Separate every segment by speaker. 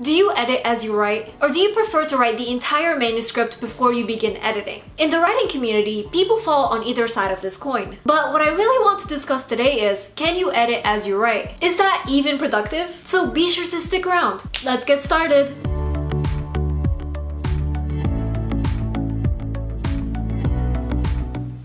Speaker 1: Do you edit as you write, or do you prefer to write the entire manuscript before you begin editing? In the writing community, people fall on either side of this coin. But what I really want to discuss today is, can you edit as you write? Is that even productive? So be sure to stick around. Let's get started.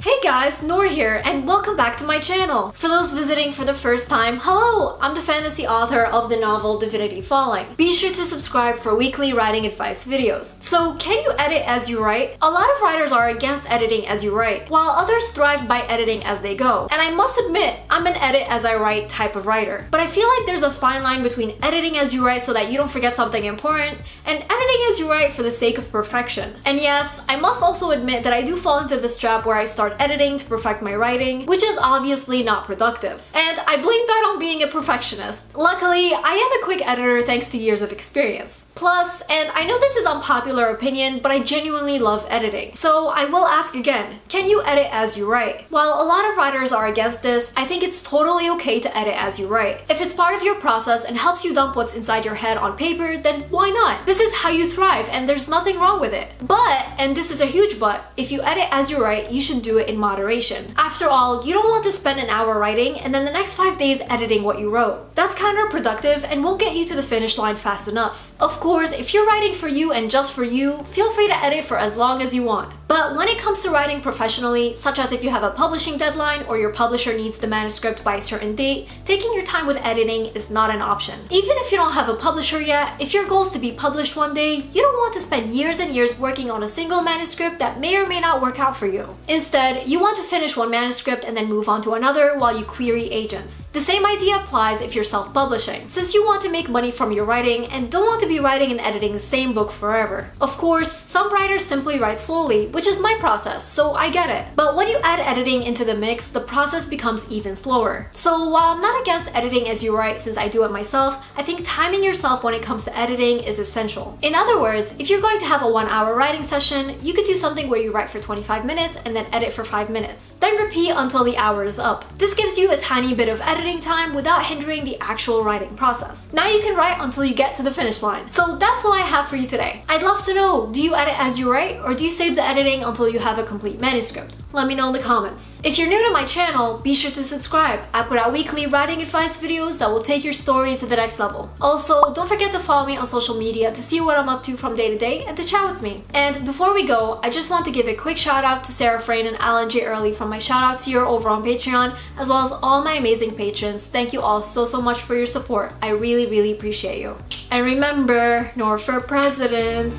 Speaker 1: Hey guys, Nour here, and welcome back to my channel. For those visiting for the first time, hello! I'm the fantasy author of the novel Divinity Falling. Be sure to subscribe for weekly writing advice videos. So, can you edit as you write? A lot of writers are against editing as you write, while others thrive by editing as they go. And I must admit, I'm an edit as I write type of writer. But I feel like there's a fine line between editing as you write so that you don't forget something important, and editing as you write for the sake of perfection. And yes, I must also admit that I do fall into this trap where I start editing to perfect my writing, which is obviously not productive. And I blame that on being a perfectionist. Luckily, I am a quick editor thanks to years of experience. Plus, and I know this is unpopular opinion, but I genuinely love editing. So I will ask again, can you edit as you write? While a lot of writers are against this, I think it's totally okay to edit as you write. If it's part of your process and helps you dump what's inside your head on paper, then why not? This is how you thrive and there's nothing wrong with it. But, and this is a huge but, if you edit as you write, you should do it in moderation. After all, you don't want to spend an hour writing and then the next 5 days editing what you wrote. That's counterproductive and won't get you to the finish line fast enough. Of course, if you're writing for you and just for you, feel free to edit for as long as you want. But when it comes to writing professionally, such as if you have a publishing deadline or your publisher needs the manuscript by a certain date, taking your time with editing is not an option. Even if you don't have a publisher yet, if your goal is to be published one day, you don't want to spend years and years working on a single manuscript that may or may not work out for you. Instead, you want to finish one manuscript and then move on to another while you query agents. The same idea applies if you're self-publishing, since you want to make money from your writing and don't want to be writing and editing the same book forever. Of course, some writers simply write slowly, which is my process, so I get it. But when you add editing into the mix, the process becomes even slower. So while I'm not against editing as you write since I do it myself, I think timing yourself when it comes to editing is essential. In other words, if you're going to have a 1-hour writing session, you could do something where you write for 25 minutes and then edit for 5 minutes. Then repeat until the hour is up. This gives you a tiny bit of editing time without hindering the actual writing process. Now you can write until you get to the finish line. So that's all I have for you today. I'd love to know, do you edit as you write, or do you save the editing until you have a complete manuscript? Let me know in the comments. If you're new to my channel, be sure to subscribe. I put out weekly writing advice videos that will take your story to the next level. Also, don't forget to follow me on social media to see what I'm up to from day to day and to chat with me. And before we go, I just want to give a quick shout out to Sarah Frayne and Alan J. Early from my shout out tier over on Patreon, as well as all my amazing patrons. Thank you all so much for your support. I really appreciate you. And remember, Nour for president!